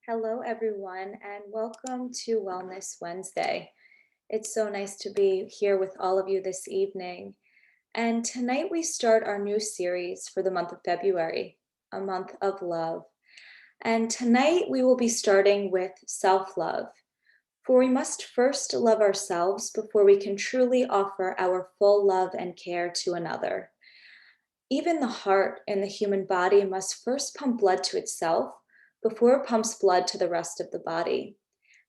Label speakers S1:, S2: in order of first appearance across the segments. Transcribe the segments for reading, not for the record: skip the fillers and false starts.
S1: Hello, everyone, and welcome to Wellness Wednesday. It's so nice to be here with all of you this evening. And tonight we start our new series for the month of February, a month of love. And tonight we will be starting with self love, for we must first love ourselves before we can truly offer our full love and care to another. Even the heart in the human body must first pump blood to itself before it pumps blood to the rest of the body.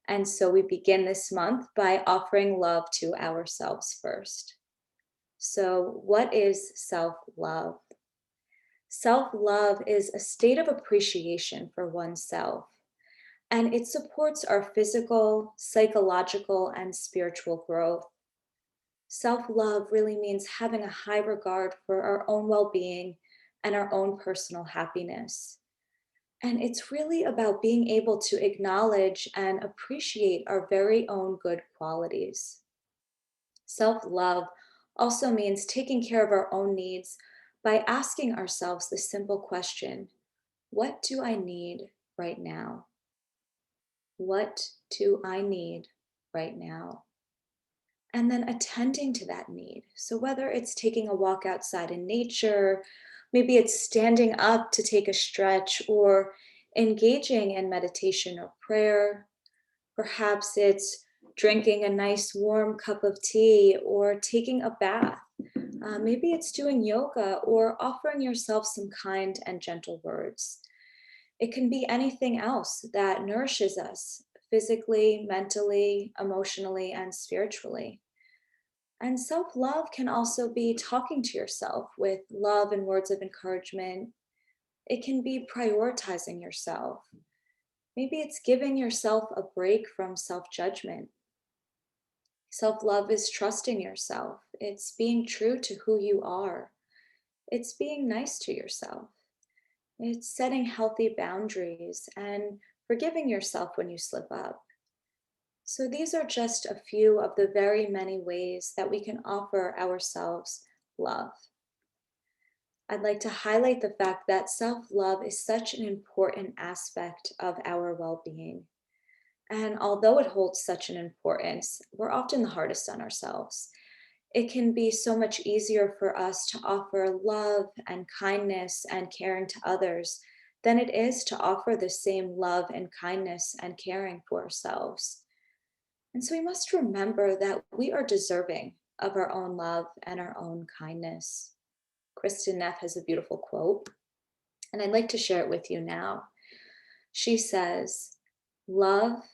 S1: And so we begin this month by offering love to ourselves first. So, what is self love? Self love is a state of appreciation for oneself, and it supports our physical, psychological, and spiritual growth. Self love really means having a high regard for our own well being and our own personal happiness. And it's really about being able to acknowledge and appreciate our very own good qualities. Self love also means taking care of our own needs by asking ourselves the simple question: what do I need right now? What do I need right now? And then attending to that need. So, whether it's taking a walk outside in nature, maybe it's standing up to take a stretch, or engaging in meditation or prayer, perhaps it's drinking a nice warm cup of tea or taking a bath. Maybe it's doing yoga or offering yourself some kind and gentle words. It can be anything else that nourishes us physically, mentally, emotionally, and spiritually. And self love can also be talking to yourself with love and words of encouragement. It can be prioritizing yourself. Maybe it's giving yourself a break from self judgment. Self love is trusting yourself, it's being true to who you are, it's being nice to yourself, it's setting healthy boundaries and forgiving yourself when you slip up. So, these are just a few of the very many ways that we can offer ourselves love. I'd like to highlight the fact that self love is such an important aspect of our well being. And although it holds such an importance, we're often the hardest on ourselves. It can be so much easier for us to offer love and kindness and caring to others than it is to offer the same love and kindness and caring for ourselves. And so we must remember that we are deserving of our own love and our own kindness. Kristen Neff has a beautiful quote, and I'd like to share it with you now. She says, "Love,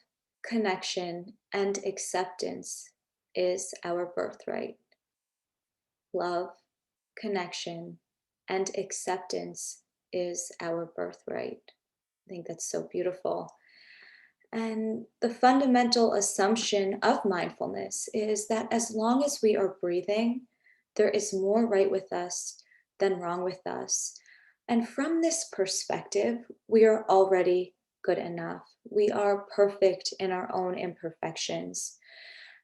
S1: connection, and acceptance is our birthright. Love, connection, and acceptance is our birthright." I think that's so beautiful. And the fundamental assumption of mindfulness is that as long as we are breathing, there is more right with us than wrong with us. And from this perspective, we are already good enough. We are perfect in our own imperfections,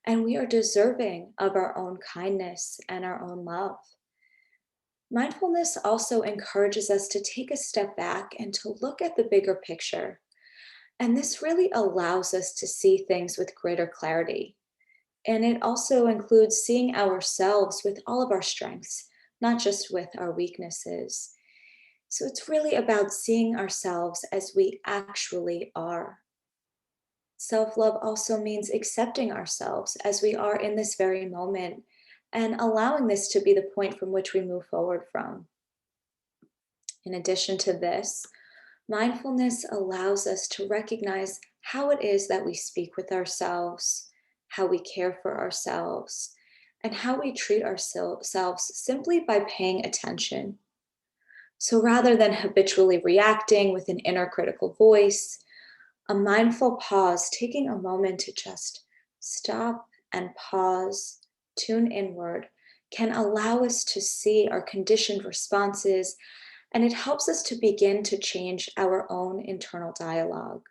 S1: and we are deserving of our own kindness and our own love. Mindfulness also encourages us to take a step back and to look at the bigger picture. And this really allows us to see things with greater clarity. And it also includes seeing ourselves with all of our strengths, not just with our weaknesses. So it's really about seeing ourselves as we actually are. Self love also means accepting ourselves as we are in this very moment and allowing this to be the point from which we move forward from. In addition to this, mindfulness allows us to recognize how it is that we speak with ourselves, how we care for ourselves, and how we treat ourselves simply by paying attention. So rather than habitually reacting with an inner critical voice, a mindful pause, taking a moment to just stop and pause, tune inward, can allow us to see our conditioned responses, and it helps us to begin to change our own internal dialogue.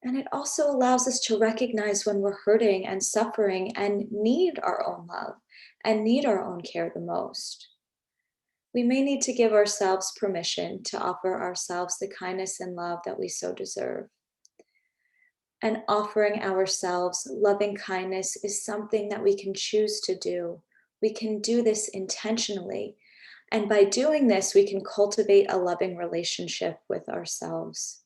S1: And it also allows us to recognize when we're hurting and suffering and need our own love and need our own care the most. We may need to give ourselves permission to offer ourselves the kindness and love that we so deserve. And offering ourselves loving kindness is something that we can choose to do. We can do this intentionally. And by doing this, we can cultivate a loving relationship with ourselves.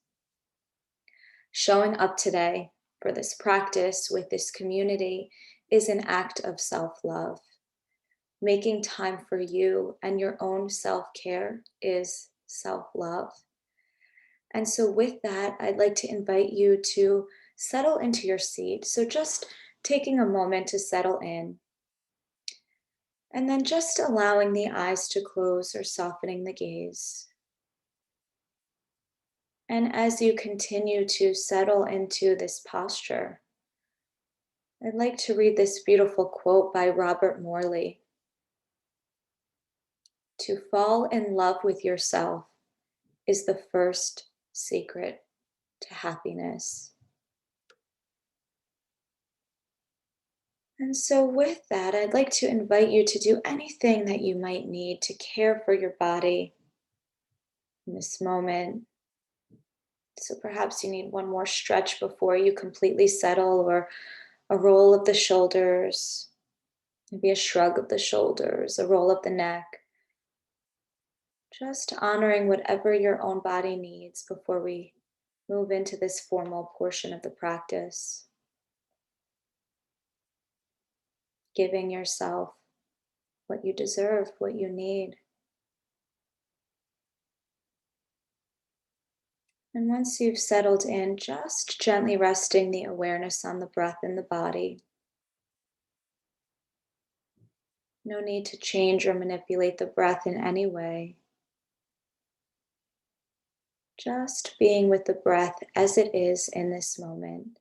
S1: Showing up today for this practice with this community is an act of self love. Making time for you and your own self care is self love. And so, with that, I'd like to invite you to settle into your seat. So, just taking a moment to settle in, and then just allowing the eyes to close or softening the gaze. And as you continue to settle into this posture, I'd like to read this beautiful quote by Robert Morley. To fall in love with yourself is the first secret to happiness. And so, with that, I'd like to invite you to do anything that you might need to care for your body in this moment. So, perhaps you need one more stretch before you completely settle, or a roll of the shoulders, maybe a shrug of the shoulders, a roll of the neck. Just honoring whatever your own body needs before we move into this formal portion of the practice. Giving yourself what you deserve, what you need. And once you've settled in, just gently resting the awareness on the breath in the body. No need to change or manipulate the breath in any way. Just being with the breath as it is in this moment.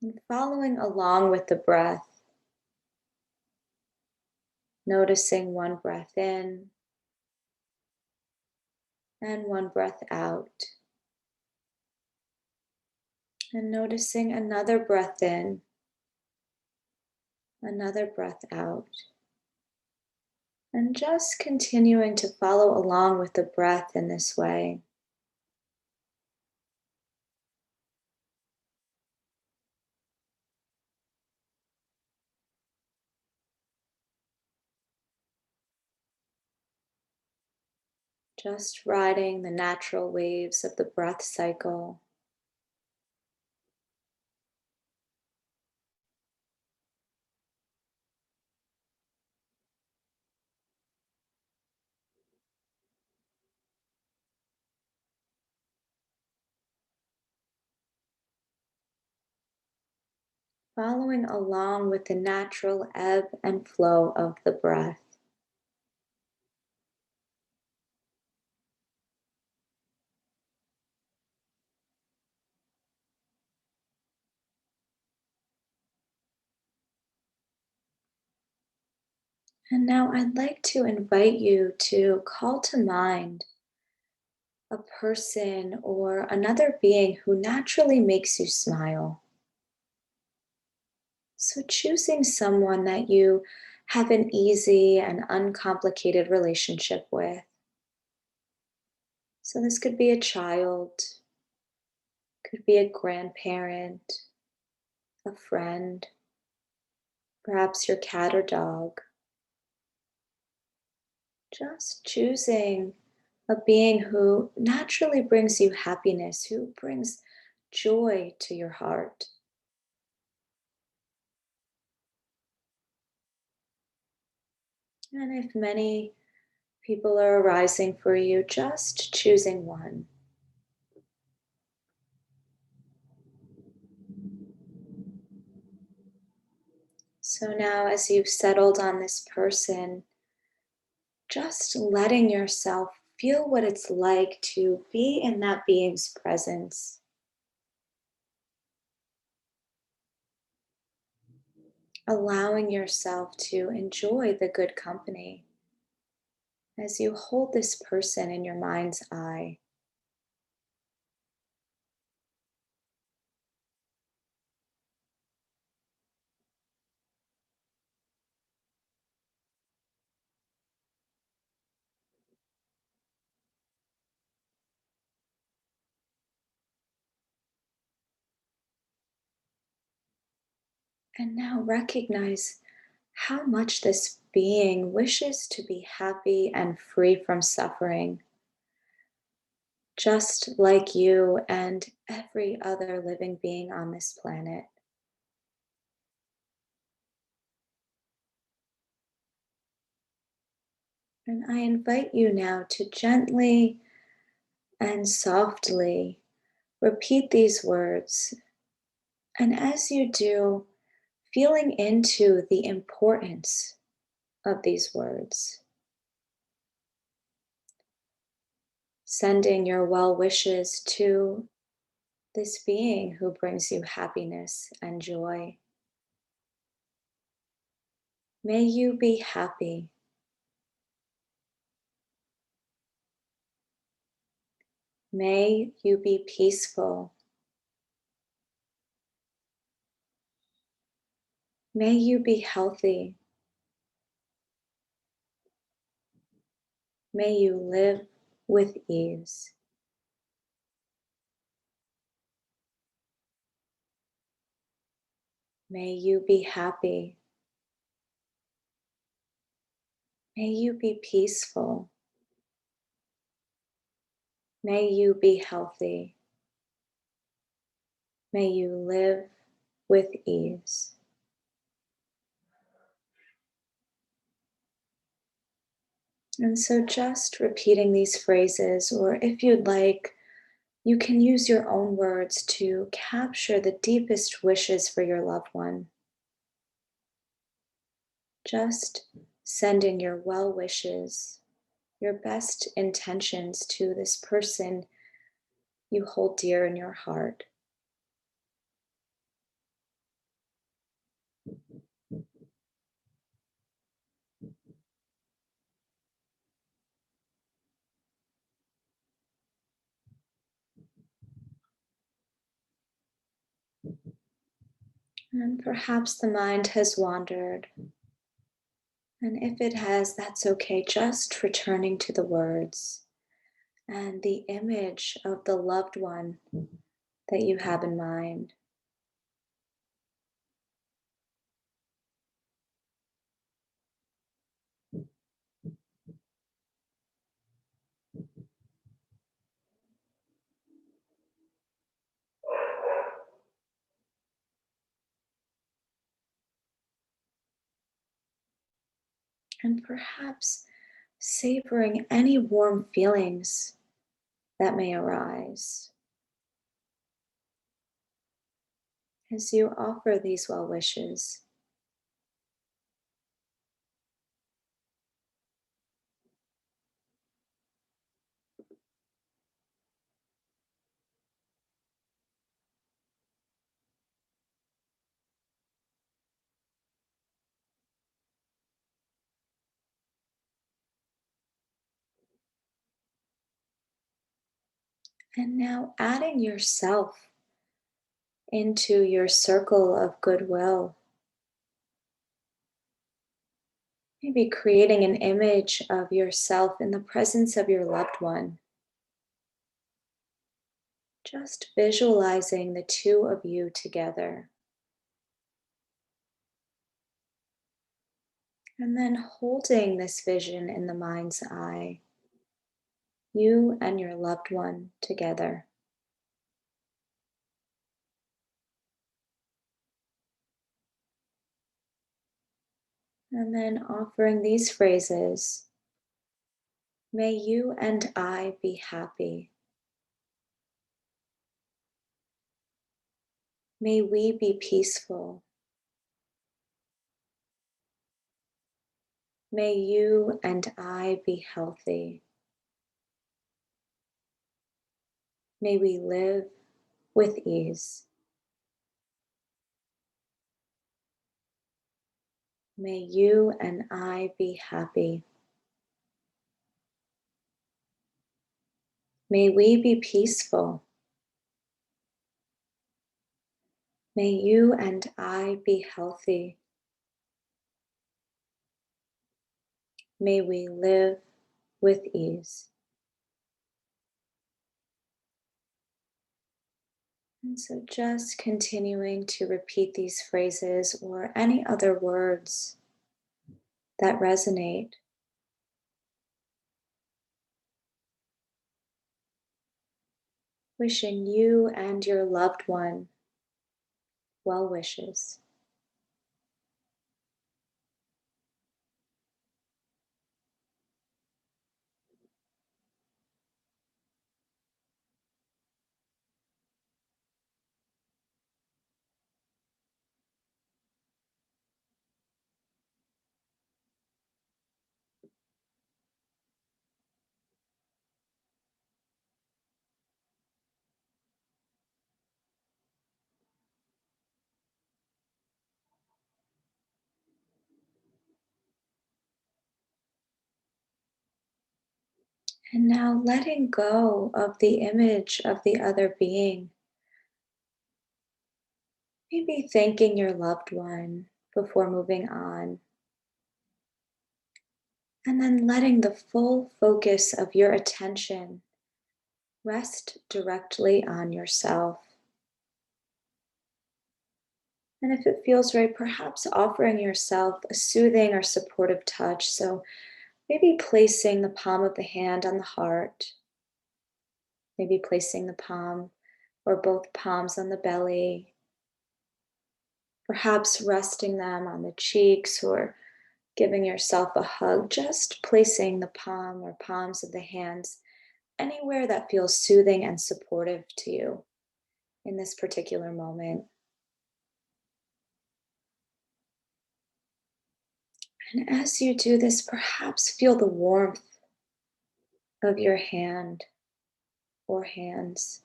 S1: And following along with the breath, noticing one breath in and one breath out. And noticing another breath in, another breath out. And just continuing to follow along with the breath in this way. Just riding the natural waves of the breath cycle. Following along with the natural ebb and flow of the breath. And now I'd like to invite you to call to mind a person or another being who naturally makes you smile. So, choosing someone that you have an easy and uncomplicated relationship with. So, this could be a child, could be a grandparent, a friend, perhaps your cat or dog. Just choosing a being who naturally brings you happiness, who brings joy to your heart. And if many people are arising for you, just choosing one. So now, as you've settled on this person, just letting yourself feel what it's like to be in that being's presence. Allowing yourself to enjoy the good company as you hold this person in your mind's eye. And now recognize how much this being wishes to be happy and free from suffering, just like you and every other living being on this planet. And I invite you now to gently and softly repeat these words. And as you do, feeling into the importance of these words, sending your well wishes to this being who brings you happiness and joy. May you be happy. May you be peaceful. May you be healthy. May you live with ease. May you be happy. May you be peaceful. May you be healthy. May you live with ease. And so, just repeating these phrases, or if you'd like, you can use your own words to capture the deepest wishes for your loved one. Just sending your well wishes, your best intentions to this person you hold dear in your heart. And perhaps the mind has wandered. And if it has, that's okay. Just returning to the words and the image of the loved one that you have in mind. And perhaps savoring any warm feelings that may arise as you offer these well wishes. And now adding yourself into your circle of goodwill. Maybe creating an image of yourself in the presence of your loved one. Just visualizing the two of you together. And then holding this vision in the mind's eye. You and your loved one together. And then offering these phrases. May you and I be happy. May we be peaceful. May you and I be healthy. May we live with ease. May you and I be happy. May we be peaceful. May you and I be healthy. May we live with ease. And so just continuing to repeat these phrases or any other words that resonate, wishing you and your loved one well wishes. And now letting go of the image of the other being, maybe thanking your loved one before moving on, and then letting the full focus of your attention rest directly on yourself. And if it feels right, perhaps offering yourself a soothing or supportive touch. So maybe placing the palm of the hand on the heart, maybe placing the palm or both palms on the belly, perhaps resting them on the cheeks or giving yourself a hug, just placing the palm or palms of the hands anywhere that feels soothing and supportive to you in this particular moment. And as you do this, perhaps feel the warmth of your hand or hands.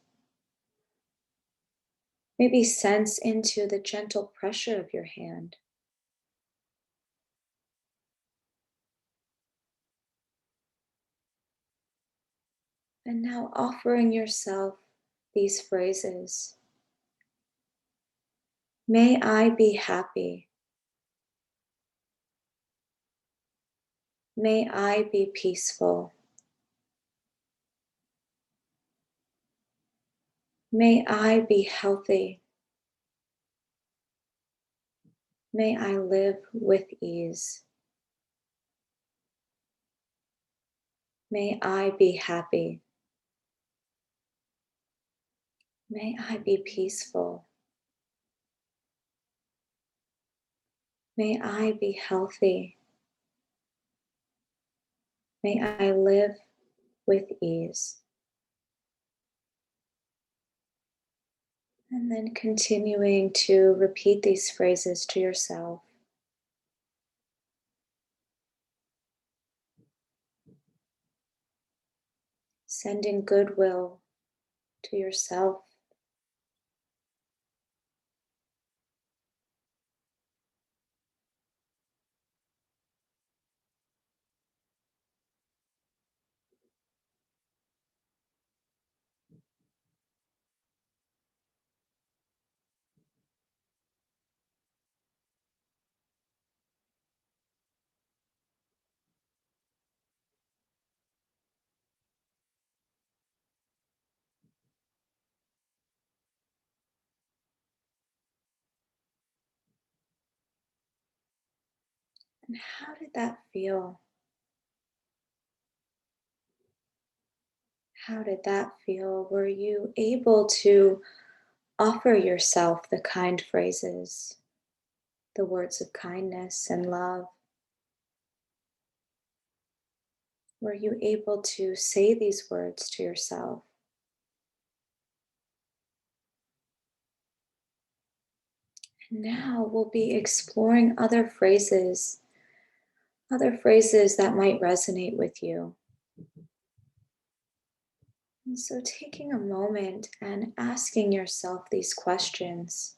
S1: Maybe sense into the gentle pressure of your hand. And now offering yourself these phrases. May I be happy. May I be peaceful. May I be healthy. May I live with ease. May I be happy. May I be peaceful. May I be healthy. May I live with ease. And then continuing to repeat these phrases to yourself, sending goodwill to yourself. And how did that feel? How did that feel? Were you able to offer yourself the kind phrases, the words of kindness and love? Were you able to say these words to yourself? And now we'll be exploring other phrases that might resonate with you. And so taking a moment and asking yourself these questions.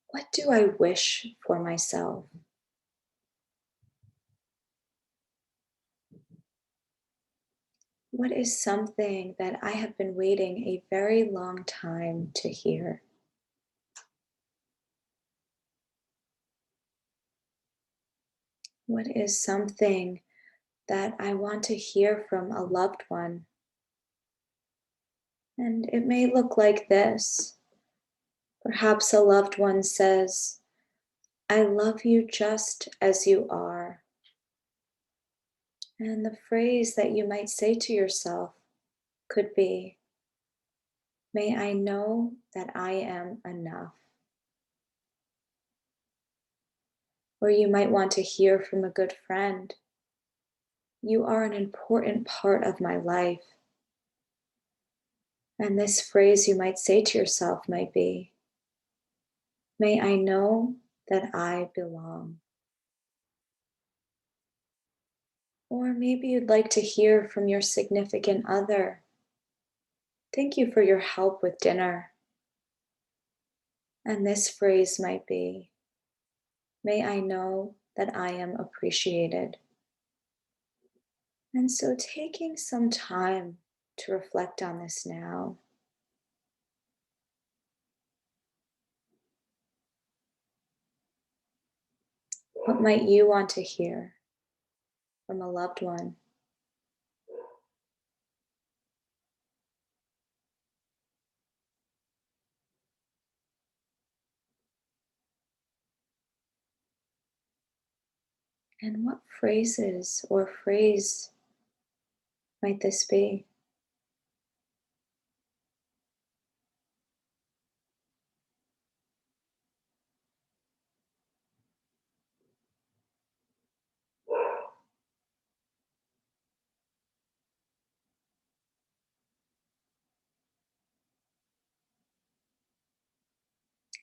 S1: What do I wish for myself? What is something that I have been waiting a very long time to hear? What is something that I want to hear from a loved one? And it may look like this. Perhaps a loved one says, I love you just as you are. And the phrase that you might say to yourself could be, may I know that I am enough. Or you might want to hear from a good friend, you are an important part of my life. And this phrase you might say to yourself might be, may I know that I belong. Or maybe you'd like to hear from your significant other. Thank you for your help with dinner. And this phrase might be, may I know that I am appreciated. And so taking some time to reflect on this now. What might you want to hear from a loved one? And what phrases or phrase might this be?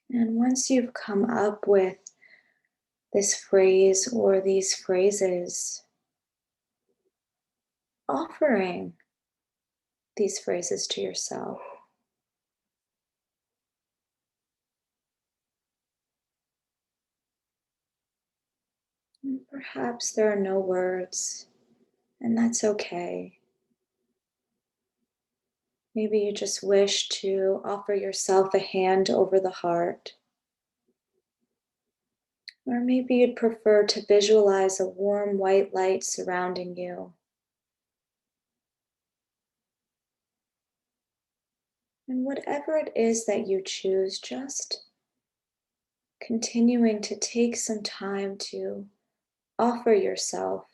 S1: And once you've come up with this phrase or these phrases, offering these phrases to yourself. And perhaps there are no words, and that's okay. Maybe you just wish to offer yourself a hand over the heart. Or maybe you'd prefer to visualize a warm white light surrounding you. And whatever it is that you choose, just continuing to take some time to offer yourself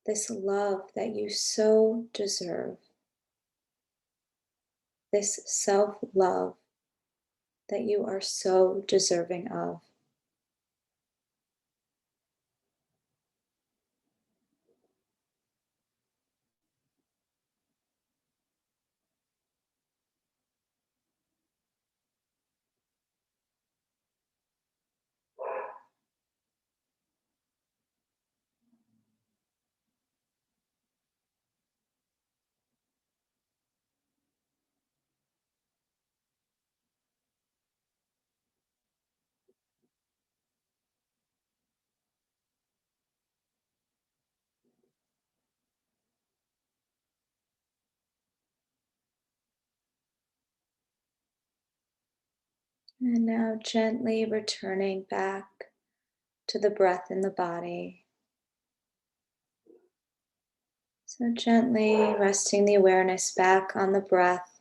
S1: this love that you so deserve, this self love that you are so deserving of. And now gently returning back to the breath in the body. So gently resting the awareness back on the breath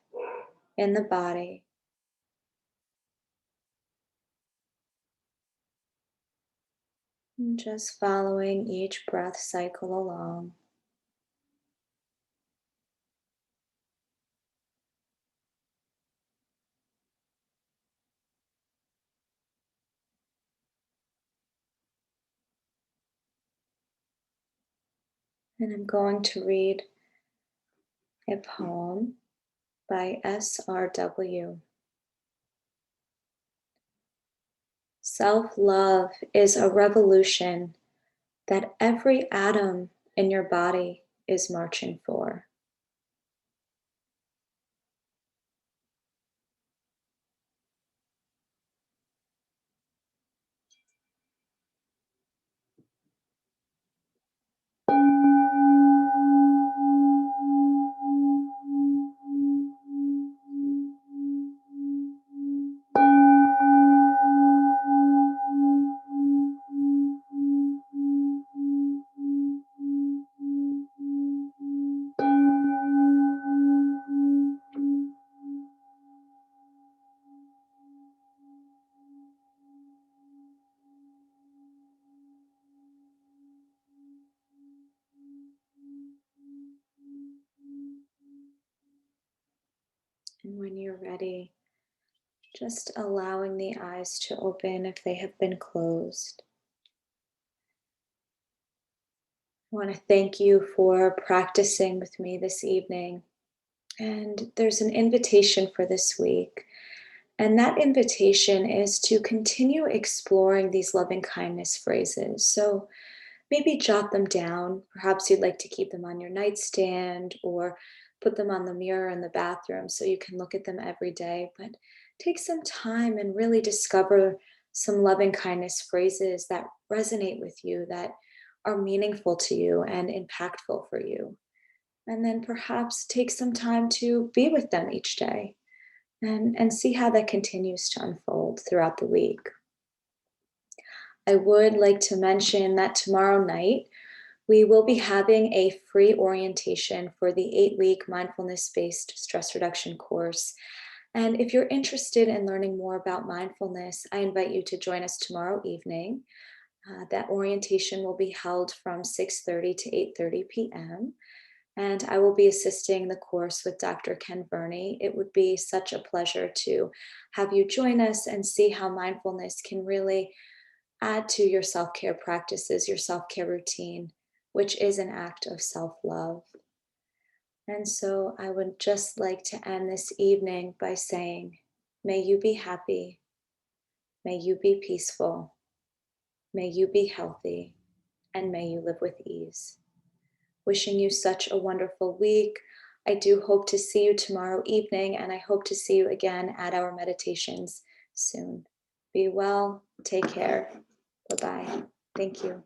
S1: in the body. And just following each breath cycle along. And I'm going to read a poem by SRW. Self-love is a revolution that every atom in your body is marching for. And when you're ready, just allowing the eyes to open if they have been closed. I want to thank you for practicing with me this evening. And there's an invitation for this week. And that invitation is to continue exploring these loving kindness phrases. So maybe jot them down. Perhaps you'd like to keep them on your nightstand or put them on the mirror in the bathroom so you can look at them every day. But take some time and really discover some loving kindness phrases that resonate with you, that are meaningful to you and impactful for you. And then perhaps take some time to be with them each day and see how that continues to unfold throughout the week. I would like to mention that tomorrow night, we will be having a free orientation for the 8-week mindfulness based stress reduction course. And if you're interested in learning more about mindfulness, I invite you to join us tomorrow evening. That orientation will be held from 6:30 to 8:30 p.m. And I will be assisting the course with Dr. Ken Verney. It would be such a pleasure to have you join us and see how mindfulness can really add to your self care practices, your self care routine, which is an act of self love. And so I would just like to end this evening by saying, may you be happy, may you be peaceful, may you be healthy, and may you live with ease. Wishing you such a wonderful week. I do hope to see you tomorrow evening, and I hope to see you again at our meditations soon. Be well, take care. Bye bye. Thank you.